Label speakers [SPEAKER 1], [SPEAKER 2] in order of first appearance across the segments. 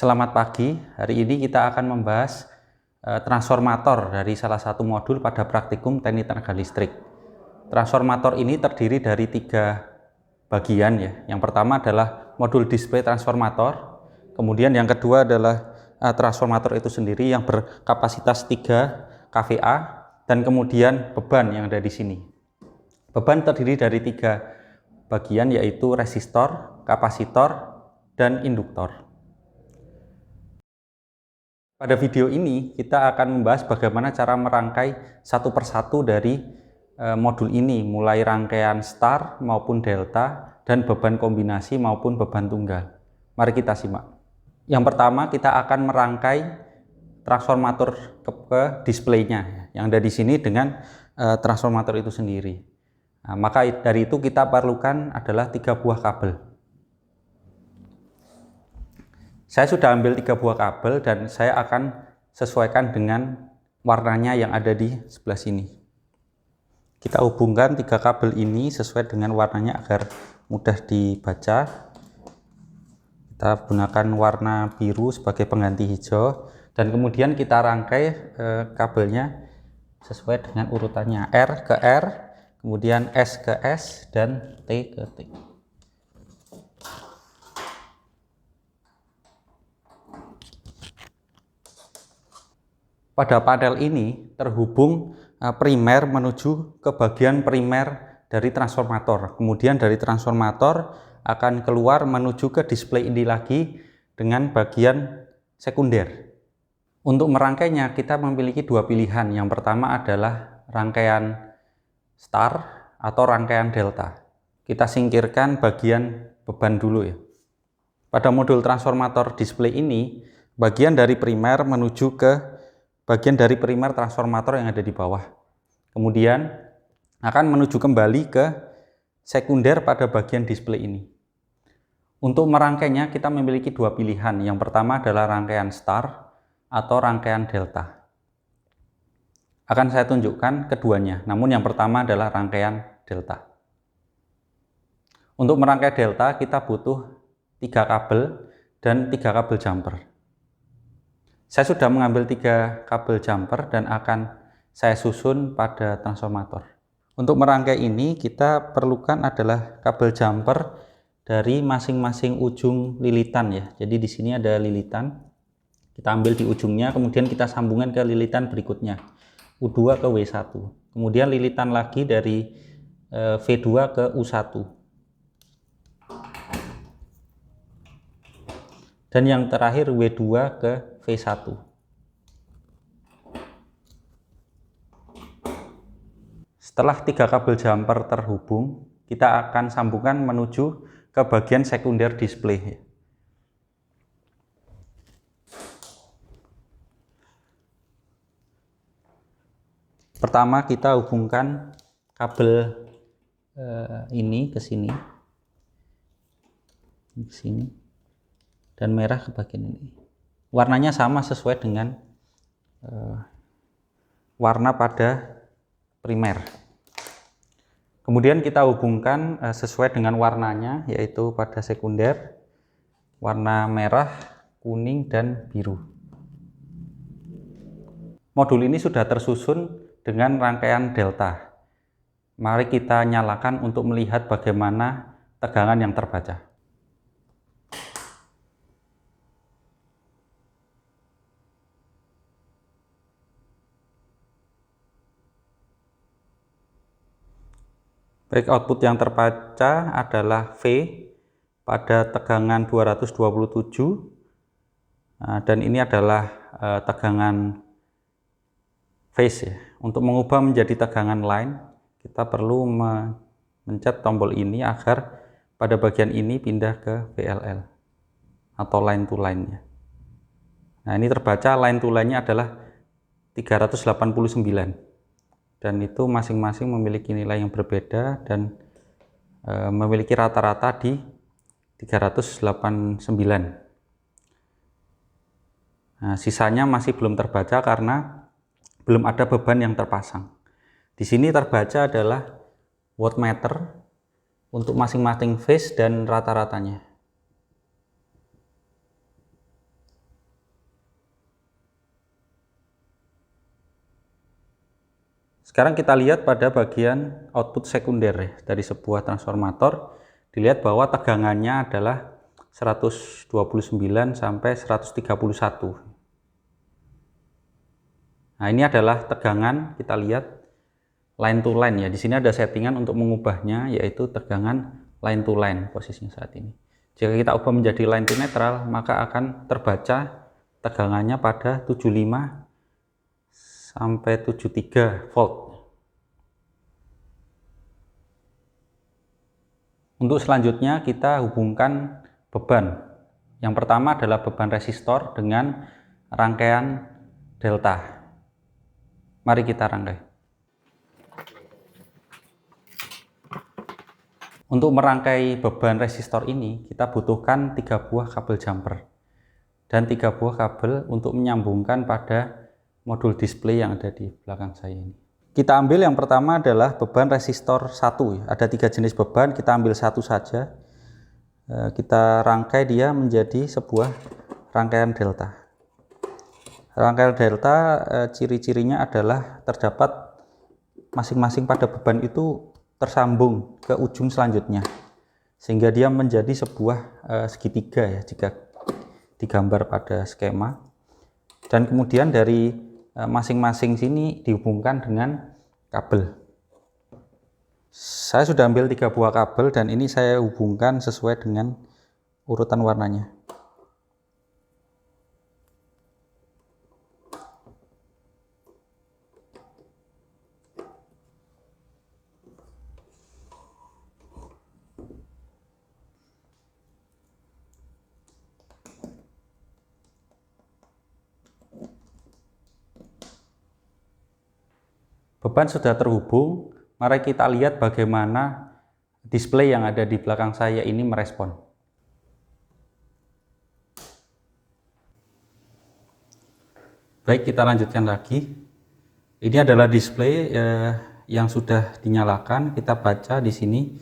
[SPEAKER 1] Selamat pagi, hari ini kita akan membahas transformator dari salah satu modul pada praktikum teknik tenaga listrik. Transformator ini terdiri dari 3 bagian ya. Yang pertama adalah modul display transformator, kemudian yang kedua adalah transformator itu sendiri yang berkapasitas 3 kVA, dan kemudian beban yang ada di sini. Beban terdiri dari 3 bagian, yaitu resistor, kapasitor, dan induktor. Pada video ini kita akan membahas bagaimana cara merangkai satu persatu dari modul ini, mulai rangkaian star maupun delta dan beban kombinasi maupun beban tunggal. Mari kita simak. Yang pertama kita akan merangkai transformator ke displaynya yang ada di sini dengan transformator itu sendiri. Nah, maka dari itu kita perlukan adalah 3 buah kabel. Saya sudah ambil 3 buah kabel dan saya akan sesuaikan dengan warnanya yang ada di sebelah sini. Kita hubungkan 3 kabel ini sesuai dengan warnanya agar mudah dibaca. Kita gunakan warna biru sebagai pengganti hijau dan kemudian kita rangkai kabelnya sesuai dengan urutannya, R ke R, kemudian S ke S, dan T ke T. Pada panel ini terhubung primer menuju ke bagian primer dari transformator. Kemudian dari transformator akan keluar menuju ke display ini lagi dengan bagian sekunder. Untuk merangkainya kita memiliki 2 pilihan. Yang pertama adalah rangkaian star atau rangkaian delta. Kita singkirkan bagian beban dulu ya. Pada modul transformator display ini, bagian dari primer menuju ke bagian dari primer transformator yang ada di bawah. Kemudian akan menuju kembali ke sekunder pada bagian display ini. Untuk merangkainya kita memiliki 2 pilihan. Yang pertama adalah rangkaian star atau rangkaian delta. Akan saya tunjukkan keduanya, namun yang pertama adalah rangkaian delta. Untuk merangkai delta kita butuh 3 kabel dan 3 kabel jumper. Saya sudah mengambil 3 kabel jumper dan akan saya susun pada transformator. Untuk merangkai ini kita perlukan adalah kabel jumper dari masing-masing ujung lilitan ya. Jadi di sini ada lilitan. Kita ambil di ujungnya, kemudian kita sambungkan ke lilitan berikutnya, U2 ke W1. Kemudian lilitan lagi dari V2 ke U1. Dan yang terakhir W2 ke V1. Setelah 3 kabel jumper terhubung, kita akan sambungkan menuju ke bagian sekunder display. Pertama kita hubungkan kabel ini ke sini, dan merah ke bagian ini. Warnanya sama sesuai dengan warna pada primer. Kemudian kita hubungkan sesuai dengan warnanya, yaitu pada sekunder warna merah, kuning, dan biru. Modul ini sudah tersusun dengan rangkaian delta. Mari kita nyalakan untuk melihat bagaimana tegangan yang terbaca. Baik, output yang terbaca adalah V pada tegangan 227, dan ini adalah tegangan phase ya. Untuk mengubah menjadi tegangan line, kita perlu mencet tombol ini agar pada bagian ini pindah ke VLL atau line to line nya. Nah, ini terbaca line to line nya adalah 389. Dan itu masing-masing memiliki nilai yang berbeda dan memiliki rata-rata di 389. Nah, sisanya masih belum terbaca karena belum ada beban yang terpasang. Di sini terbaca adalah wattmeter untuk masing-masing phase dan rata-ratanya. Sekarang kita lihat pada bagian output sekunder ya, dari sebuah transformator. Dilihat bahwa tegangannya adalah 129 sampai 131. Nah, ini adalah tegangan, kita lihat line to line ya. Di sini ada settingan untuk mengubahnya, yaitu tegangan line to line posisinya saat ini. Jika kita ubah menjadi line to neutral, maka akan terbaca tegangannya pada 75 sampai 73 volt. Untuk selanjutnya kita hubungkan beban. Yang pertama adalah beban resistor dengan rangkaian delta. Mari kita rangkai. Untuk merangkai beban resistor ini, kita butuhkan 3 buah kabel jumper dan 3 buah kabel untuk menyambungkan pada modul display yang ada di belakang saya ini. Kita ambil yang pertama adalah beban resistor 1. Ada 3 jenis beban, kita ambil satu saja. Kita rangkai dia menjadi sebuah rangkaian delta. Rangkaian delta ciri-cirinya adalah terdapat masing-masing pada beban itu tersambung ke ujung selanjutnya, sehingga dia menjadi sebuah segitiga ya jika digambar pada skema. Dan kemudian dari masing-masing sini dihubungkan dengan kabel. Saya sudah ambil 3 buah kabel dan ini saya hubungkan sesuai dengan urutan warnanya. Beban sudah terhubung, mari kita lihat bagaimana display yang ada di belakang saya ini merespon. Baik, kita lanjutkan lagi. Ini adalah display yang sudah dinyalakan. Kita baca di sini,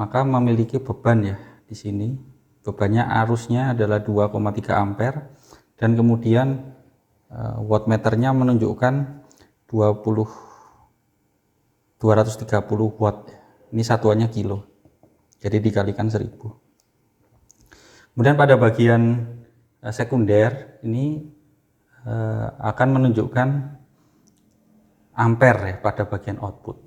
[SPEAKER 1] maka memiliki beban ya di sini. Bebannya arusnya adalah 2,3 ampere dan kemudian wattmeternya menunjukkan 230 watt. Ini satuannya kilo, jadi dikalikan 1000. Kemudian pada bagian sekunder ini akan menunjukkan ampere ya pada bagian output,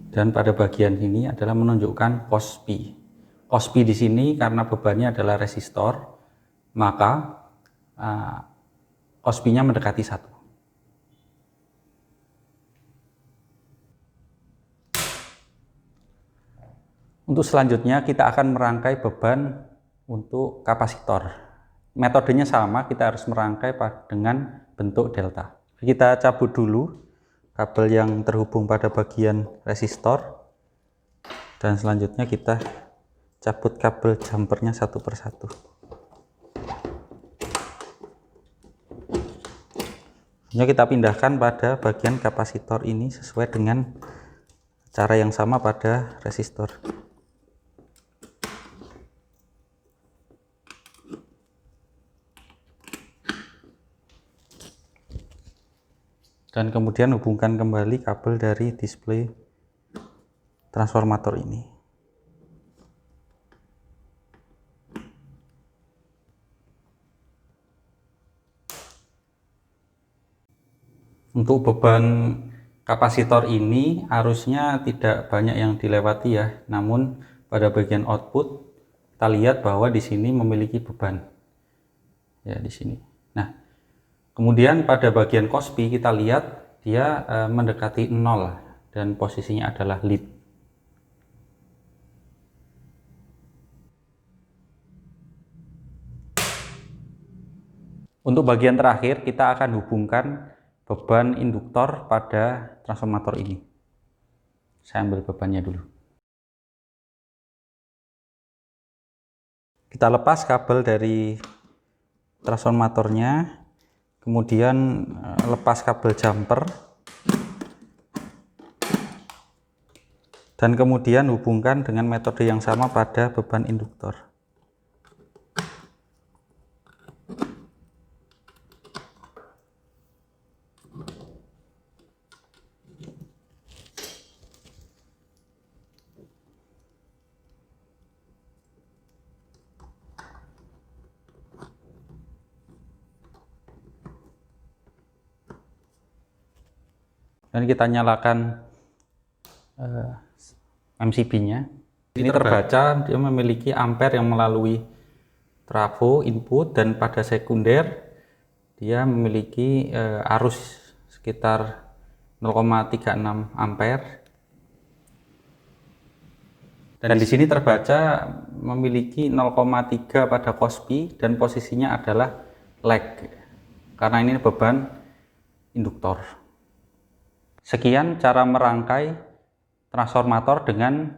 [SPEAKER 1] dan pada bagian ini adalah menunjukkan cos P. Cos P di sini karena bebannya adalah resistor, maka cos P-nya mendekati 1. Untuk selanjutnya kita akan merangkai beban untuk kapasitor. Metodenya sama, kita harus merangkai dengan bentuk delta. Kita cabut dulu kabel yang terhubung pada bagian resistor, dan selanjutnya kita cabut kabel jumpernya satu persatu. Kita pindahkan pada bagian kapasitor ini sesuai dengan cara yang sama pada resistor. Dan kemudian hubungkan kembali kabel dari display transformator ini. Untuk beban kapasitor ini arusnya tidak banyak yang dilewati ya, namun pada bagian output kita lihat bahwa di sini memiliki beban ya di sini. Nah, kemudian pada bagian cos P kita lihat dia mendekati 0 dan posisinya adalah lead. Untuk bagian terakhir kita akan hubungkan beban induktor pada transformator ini. Saya ambil bebannya dulu. Kita lepas kabel dari transformatornya, kemudian lepas kabel jumper, dan kemudian hubungkan dengan metode yang sama pada beban induktor. Dan kita nyalakan MCB-nya. Ini terbaca dia memiliki ampere yang melalui trafo input, dan pada sekunder dia memiliki arus sekitar 0,36 ampere. Dan di sini terbaca memiliki 0,3 pada cos-P dan posisinya adalah lag karena ini beban induktor. Sekian cara merangkai transformator dengan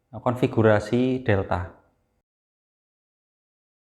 [SPEAKER 1] konfigurasi delta.